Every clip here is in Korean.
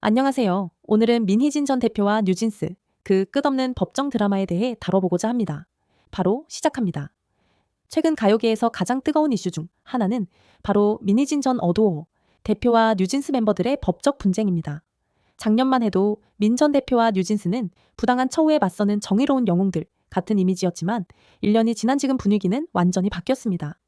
안녕하세요. 오늘은 민희진 전 대표와 뉴진스, 그 끝없는 법정 드라마에 대해 다뤄보고자 합니다. 바로 시작합니다. 최근 가요계에서 가장 뜨거운 이슈 중 하나는 바로 민희진 전 어도어 대표와 뉴진스 멤버들의 법적 분쟁입니다. 작년만 해도 민 전 대표와 뉴진스는 부당한 처우에 맞서는 정의로운 영웅들 같은 이미지였지만 1년이 지난 지금 분위기는 완전히 바뀌었습니다.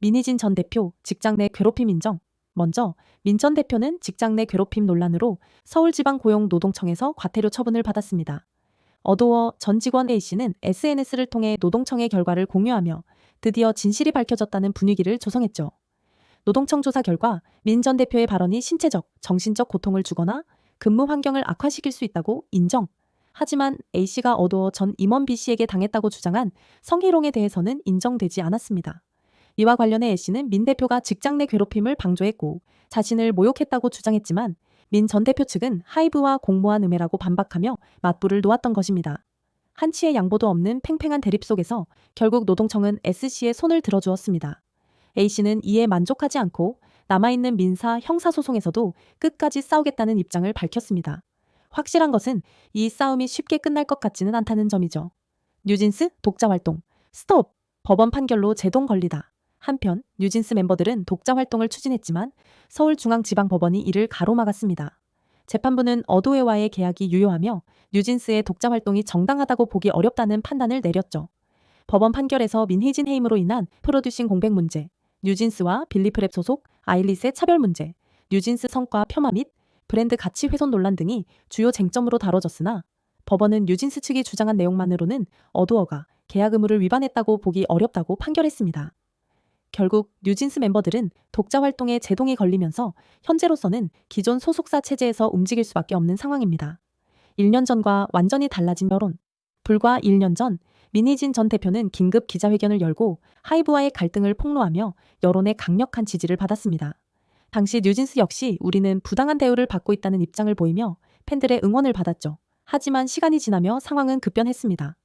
민희진 전 대표 직장 내 괴롭힘 인정. 먼저 민 전 대표는 직장 내 괴롭힘 논란으로 서울지방고용노동청에서 과태료 처분을 받았습니다. 어도어 전 직원 A씨는 SNS를 통해 노동청의 결과를 공유하며 드디어 진실이 밝혀졌다는 분위기를 조성했죠. 노동청 조사 결과 민 전 대표의 발언이 신체적, 정신적 고통을 주거나 근무 환경을 악화시킬 수 있다고 인정. 하지만 A씨가 어도어 전 임원 B씨에게 당했다고 주장한 성희롱에 대해서는 인정되지 않았습니다. 이와 관련해 A씨는 민 대표가 직장 내 괴롭힘을 방조했고 자신을 모욕했다고 주장했지만 민 전 대표 측은 하이브와 공모한 음해라고 반박하며 맞불을 놓았던 것입니다. 한치의 양보도 없는 팽팽한 대립 속에서 결국 노동청은 S씨의 손을 들어주었습니다. A씨는 이에 만족하지 않고 남아있는 민사 형사소송에서도 끝까지 싸우겠다는 입장을 밝혔습니다. 확실한 것은 이 싸움이 쉽게 끝날 것 같지는 않다는 점이죠. 뉴진스 독자 활동 스톱! 법원 판결로 제동 걸리다. 한편 뉴진스 멤버들은 독자 활동을 추진했지만 서울중앙지방법원이 이를 가로막았습니다. 재판부는 어도에와의 계약이 유효하며 뉴진스의 독자 활동이 정당하다고 보기 어렵다는 판단을 내렸죠. 법원 판결에서 민희진 해임으로 인한 프로듀싱 공백 문제, 뉴진스와 빌리프랩 소속 아일릿의 차별 문제, 뉴진스 성과 폄하 및 브랜드 가치 훼손 논란 등이 주요 쟁점으로 다뤄졌으나 법원은 뉴진스 측이 주장한 내용만으로는 어도어가 계약 의무를 위반했다고 보기 어렵다고 판결했습니다. 결국 뉴진스 멤버들은 독자 활동에 제동이 걸리면서 현재로서는 기존 소속사 체제에서 움직일 수밖에 없는 상황입니다. 1년 전과 완전히 달라진 여론. 불과 1년 전 민희진 전 대표는 긴급 기자회견을 열고 하이브와의 갈등을 폭로하며 여론의 강력한 지지를 받았습니다. 당시 뉴진스 역시 우리는 부당한 대우를 받고 있다는 입장을 보이며 팬들의 응원을 받았죠. 하지만 시간이 지나며 상황은 급변했습니다.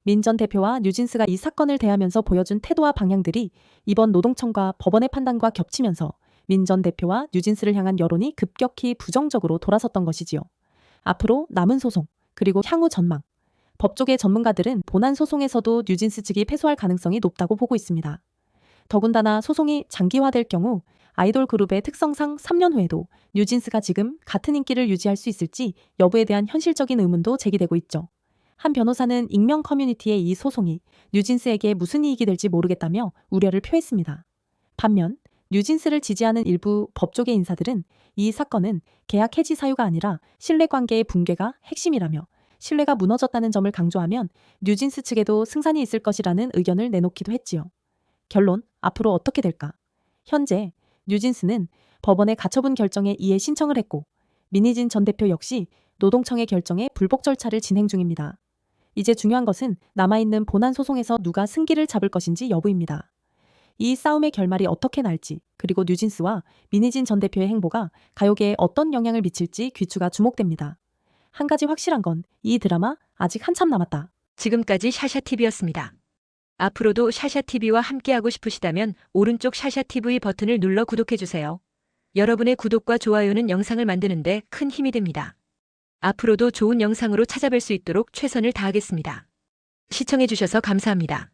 민 전 대표와 뉴진스가 이 사건을 대하면서 보여준 태도와 방향들이 이번 노동청과 법원의 판단과 겹치면서 민 전 대표와 뉴진스를 향한 여론이 급격히 부정적으로 돌아섰던 것이지요. 앞으로 남은 소송, 그리고 향후 전망. 법조계 전문가들은 본안 소송에서도 뉴진스 측이 패소할 가능성이 높다고 보고 있습니다. 더군다나 소송이 장기화될 경우 아이돌 그룹의 특성상 3년 후에도 뉴진스가 지금 같은 인기를 유지할 수 있을지 여부에 대한 현실적인 의문도 제기되고 있죠. 한 변호사는 익명 커뮤니티의 이 소송이 뉴진스에게 무슨 이익이 될지 모르겠다며 우려를 표했습니다. 반면 뉴진스를 지지하는 일부 법조계 인사들은 이 사건은 계약 해지 사유가 아니라 신뢰관계의 붕괴가 핵심이라며 신뢰가 무너졌다는 점을 강조하면 뉴진스 측에도 승산이 있을 것이라는 의견을 내놓기도 했지요. 결론, 앞으로 어떻게 될까? 현재 뉴진스는 법원의 가처분 결정에 이에 신청을 했고 민희진 전 대표 역시 노동청의 결정에 불복 절차를 진행 중입니다. 이제 중요한 것은 남아있는 본안 소송에서 누가 승기를 잡을 것인지 여부입니다. 이 싸움의 결말이 어떻게 날지, 그리고 뉴진스와 민희진 전 대표의 행보가 가요계에 어떤 영향을 미칠지 귀추가 주목됩니다. 한 가지 확실한 건 이 드라마 아직 한참 남았다. 지금까지 샤샤TV였습니다. 앞으로도 샤샤TV와 함께하고 싶으시다면 오른쪽 샤샤TV 버튼을 눌러 구독해주세요. 여러분의 구독과 좋아요는 영상을 만드는데 큰 힘이 됩니다. 앞으로도 좋은 영상으로 찾아뵐 수 있도록 최선을 다하겠습니다. 시청해주셔서 감사합니다.